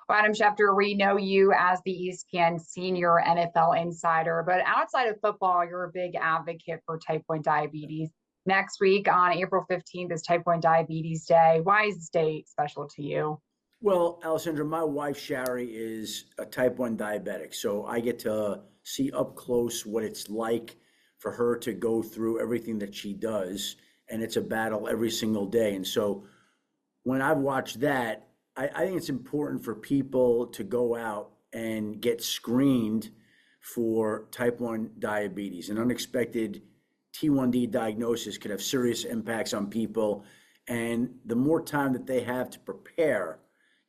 Well, Adam Schefter, we know you as the ESPN senior NFL insider, but outside of football, you're a big advocate for type 1 diabetes. Next week on April 15th is Type 1 Diabetes Day. Why is this day special to you? Well, Alessandra, my wife Shari is a type 1 diabetic, so I get to see up close what it's like for her to go through everything that she does, and it's a battle every single day. And so when I've watched that, I think it's important for people to go out and get screened for type 1 diabetes. An unexpected T1D diagnosis could have serious impacts on people, and the more time that they have to prepare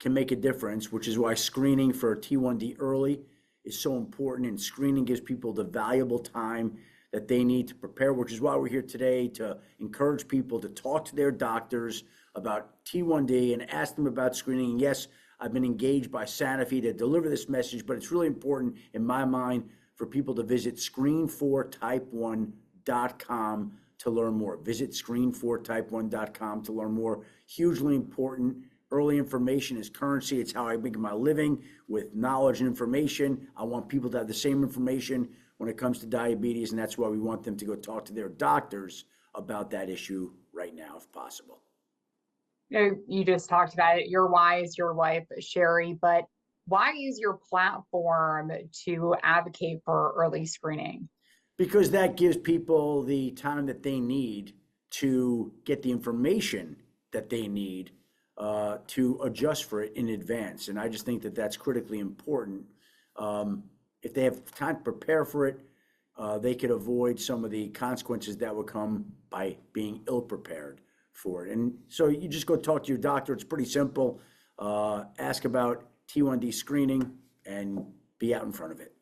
can make a difference, which is why screening for T1D early is so important. And screening gives people the valuable time that they need to prepare, which is why we're here today to encourage people to talk to their doctors about T1D and ask them about screening. And yes, I've been engaged by Sanofi to deliver this message, but it's really important in my mind for people to visit screen4type1.com to learn more. Visit screen4type1.com to learn more. Hugely important. Early information is currency. It's how I make my living, with knowledge and information. I want people to have the same information when it comes to diabetes, and that's why we want them to go talk to their doctors about that issue right now, if possible. You just talked about it. Your why is your wife, Sherry, but why use your platform to advocate for early screening? Because that gives people the time that they need to get the information that they need to adjust for it in advance. And I just think that that's critically important. If they have time to prepare for it, they could avoid some of the consequences that would come by being ill-prepared for it. And so you just go talk to your doctor. It's pretty simple. Ask about T1D screening and be out in front of it.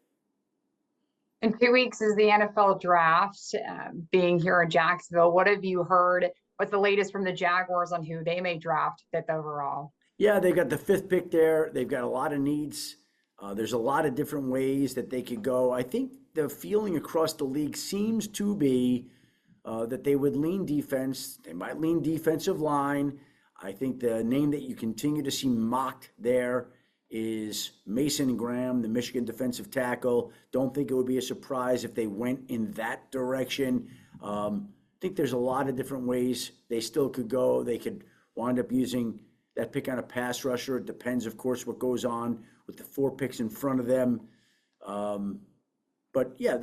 In 2 weeks is the NFL draft, being here in Jacksonville. What have you heard? What's the latest from the Jaguars on who they may draft fifth overall? Yeah, they've got the fifth pick there. They've got a lot of needs. There's a lot of different ways that they could go. I think the feeling across the league seems to be that they would lean defense. They might lean defensive line. I think the name that you continue to see mocked there is Mason Graham, the Michigan defensive tackle. Don't think it would be a surprise if they went in that direction. I think there's a lot of different ways they still could go. They could wind up using that pick on a pass rusher. It depends, of course, what goes on with the 4 picks in front of them. But yeah,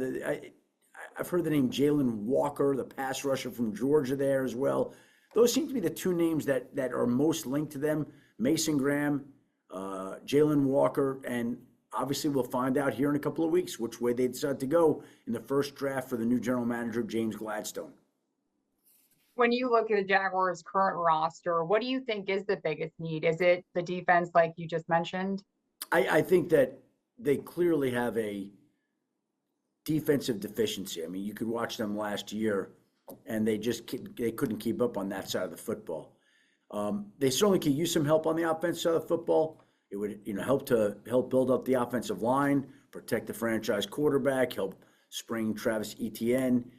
I've heard the name Jalen Walker, the pass rusher from Georgia, there as well. Those seem to be the 2 names that are most linked to them: Mason Graham, Jalen Walker, and obviously we'll find out here in a couple of weeks which way they decide to go in the first draft for the new general manager, James Gladstone. When you look at the Jaguars' current roster, what do you think is the biggest need? Is it the defense, like you just mentioned? I think that they clearly have a defensive deficiency. I mean, you could watch them last year, and they couldn't keep up on that side of the football. They certainly could use some help on the offensive side of the football. It would, help build up the offensive line, protect the franchise quarterback, help spring Travis Etienne.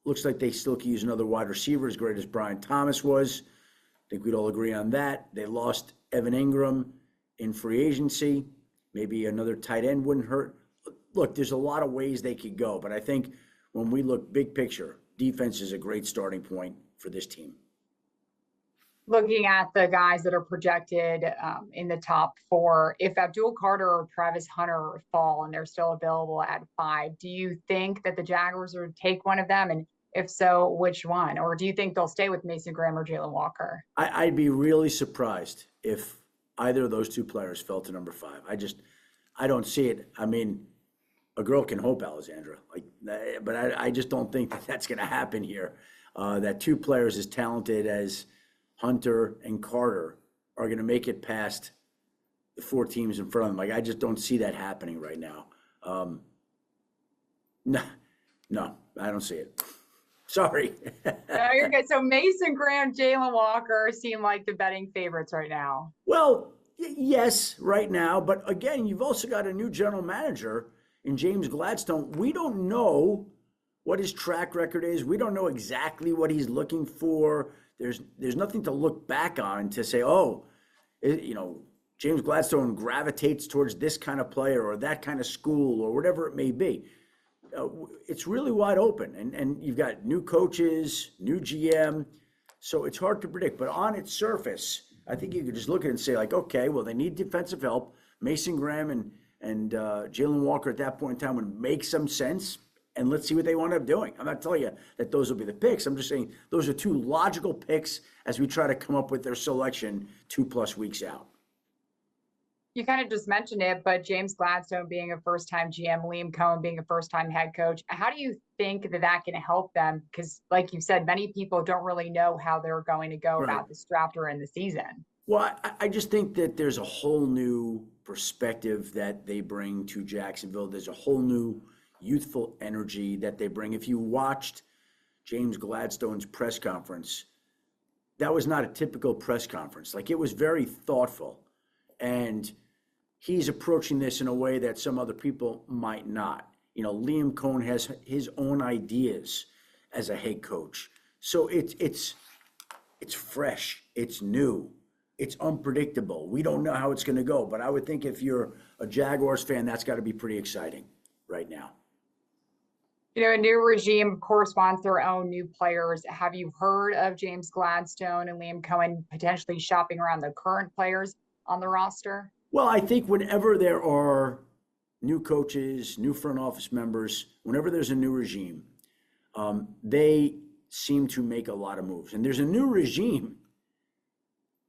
Looks like they still could use another wide receiver, as great as Brian Thomas was. I think we'd all agree on that. They lost Evan Ingram in free agency. Maybe another tight end wouldn't hurt. Look, there's a lot of ways they could go, but I think when we look big picture, defense is a great starting point for this team. Looking at the guys that are projected in the top 4, if Abdul Carter or Travis Hunter fall and they're still available at 5, do you think that the Jaguars would take one of them? And if so, which one? Or do you think they'll stay with Mason Graham or Jalen Walker? I'd be really surprised if either of those 2 players fell to number 5. I don't see it. I mean, a girl can hope, Alessandra. But I just don't think that that's going to happen here. That 2 players as talented as Hunter and Carter are going to make it past the 4 teams in front of them. I just don't see that happening right now. No, I don't see it. Sorry. No, you're good. So Mason Graham, Jalen Walker seem like the betting favorites right now. Well, yes, right now. But again, you've also got a new general manager in James Gladstone. We don't know what his track record is. We don't know exactly what he's looking for. There's nothing to look back on to say, James Gladstone gravitates towards this kind of player or that kind of school or whatever it may be. It's really wide open, and you've got new coaches, new GM, so it's hard to predict. But on its surface, I think you could just look at it and say, like, okay, well, they need defensive help. Mason Graham and Jalen Walker at that point in time would make some sense, and let's see what they wind up doing. I'm not telling you that those will be the picks. I'm just saying those are two logical picks as we try to come up with their selection 2+ weeks out. You kind of just mentioned it, but James Gladstone being a first-time GM, Liam Coen being a first-time head coach, how do you think that can help them? Because, like you said, many people don't really know how they're going to go about this draft or in the season. Well, I just think that there's a whole new perspective that they bring to Jacksonville. There's a whole new youthful energy that they bring. If you watched James Gladstone's press conference, that was not a typical press conference. Like, it was very thoughtful. And he's approaching this in a way that some other people might not. You know, Liam Coen has his own ideas as a head coach. So it's fresh, it's new, it's unpredictable. We don't know how it's going to go, but I would think if you're a Jaguars fan, that's got to be pretty exciting right now. You know, a new regime, of course, wants their own new players. Have you heard of James Gladstone and Liam Coen potentially shopping around the current players on the roster? Well, I think whenever there are new coaches, new front office members, whenever there's a new regime, they seem to make a lot of moves. And there's a new regime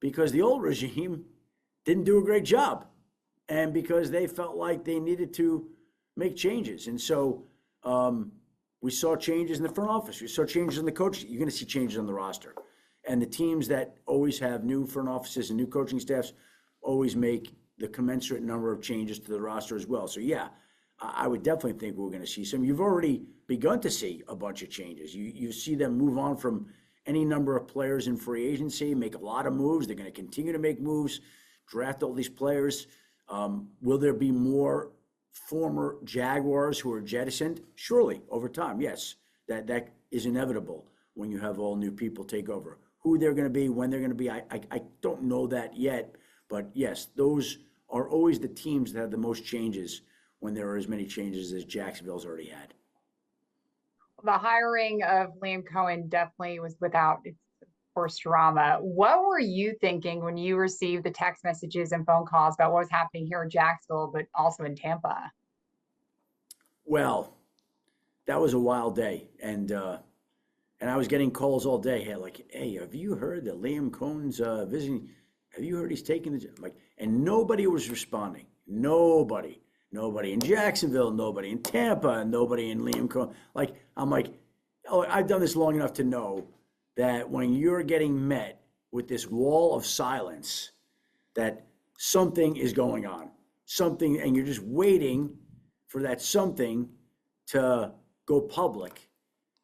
because the old regime didn't do a great job and because they felt like they needed to make changes. And so we saw changes in the front office. We saw changes in the coaches. You're going to see changes on the roster. And the teams that always have new front offices and new coaching staffs always make the commensurate number of changes to the roster as well. So, yeah, I would definitely think we're going to see some. You've already begun to see a bunch of changes. You see them move on from any number of players in free agency, make a lot of moves. They're going to continue to make moves, draft all these players. Will there be more former Jaguars who are jettisoned? Surely, over time, yes. That is inevitable when you have all new people take over. Who they're going to be, when they're going to be, I don't know that yet. But yes, those are always the teams that have the most changes when there are as many changes as Jacksonville's already had. The hiring of Liam Coen definitely was without, of course, drama. What were you thinking when you received the text messages and phone calls about what was happening here in Jacksonville, but also in Tampa? Well, that was a wild day. And I was getting calls all day. Hey, have you heard that Liam Coen's visiting? Have you heard he's taking the job? And nobody was responding. Nobody in Jacksonville, nobody in Tampa, and nobody in Liam Coen. I'm like, oh, I've done this long enough to know that when you're getting met with this wall of silence, that something is going on, something, and you're just waiting for that something to go public.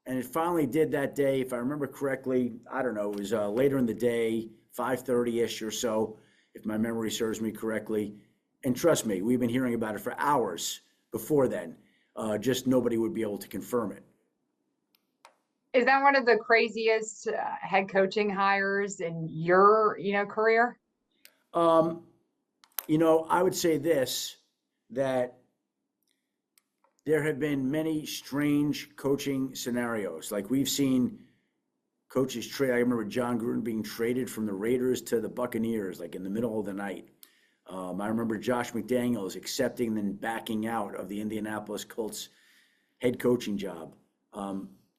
And it finally did that day, if I remember correctly. I don't know, it was later in the day, 5:30-ish or so, if my memory serves me correctly. And trust me, we've been hearing about it for hours before then. Just nobody would be able to confirm it. Is that one of the craziest head coaching hires in your, career? I would say this, that there have been many strange coaching scenarios. Like, we've seen coaches trade. I remember John Gruden being traded from the Raiders to the Buccaneers, like in the middle of the night. I remember Josh McDaniels accepting and then backing out of the Indianapolis Colts head coaching job.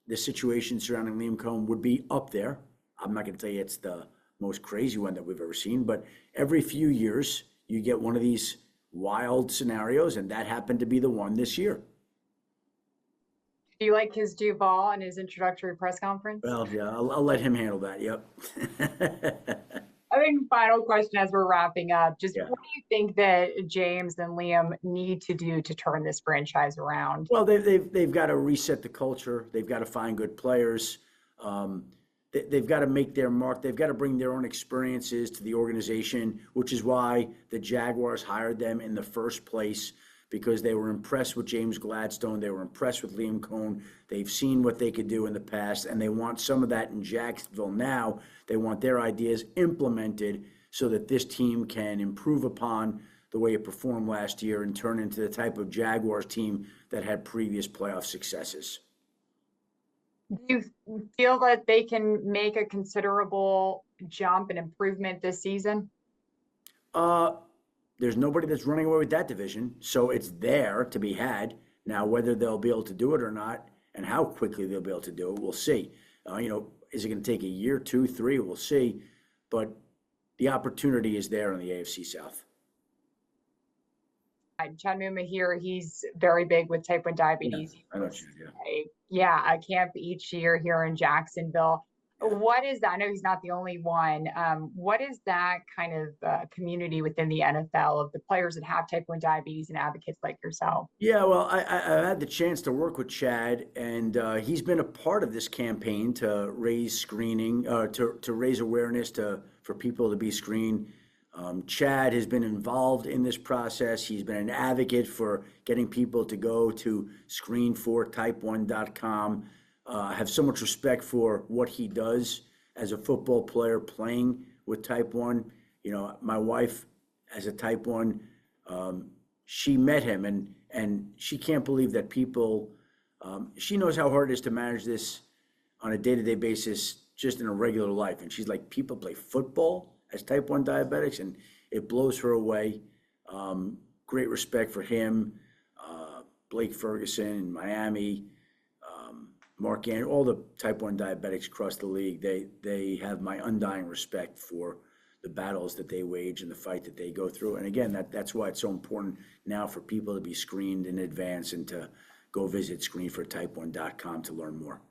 The situation surrounding Liam Coen would be up there. I'm not going to tell you it's the most crazy one that we've ever seen, but every few years you get one of these wild scenarios, and that happened to be the one this year. Do you like his Duval and his introductory press conference? Well, yeah, I'll let him handle that. Yep. I think final question as we're wrapping up, just what do you think that James and Liam need to do to turn this franchise around? Well, they've got to reset the culture. They've got to find good players. They've got to make their mark. They've got to bring their own experiences to the organization, which is why the Jaguars hired them in the first place, because they were impressed with James Gladstone. They were impressed with Liam Coen. They've seen what they could do in the past, and they want some of that in Jacksonville now. They want their ideas implemented so that this team can improve upon the way it performed last year and turn into the type of Jaguars team that had previous playoff successes. Do you feel that they can make a considerable jump and improvement this season? Uh, there's nobody that's running away with that division, so it's there to be had. Now, whether they'll be able to do it or not, and how quickly they'll be able to do it, we'll see. Is it going to take a year, 2, 3? We'll see. But the opportunity is there in the AFC South. Chad Muma here, he's very big with type 1 diabetes. I know Chad, yeah. Yeah, a camp each year here in Jacksonville. What is that? I know he's not the only one. What is that kind of community within the NFL of the players that have type 1 diabetes and advocates like yourself? Yeah, well, I had the chance to work with Chad, and he's been a part of this campaign to raise screening, to raise awareness for people to be screened. Chad has been involved in this process. He's been an advocate for getting people to go to screenfortype1.com. I have so much respect for what he does as a football player playing with type 1. My wife, as a type 1, she met him, and she can't believe that people, she knows how hard it is to manage this on a day-to-day basis just in a regular life. And she's like, people play football as type 1 diabetics, and it blows her away. Great respect for him, Blake Ferguson in Miami, Mark Andrews, all the type 1 diabetics across the league. They have my undying respect for the battles that they wage and the fight that they go through. And again, that's why it's so important now for people to be screened in advance and to go visit screenfortype1.com to learn more.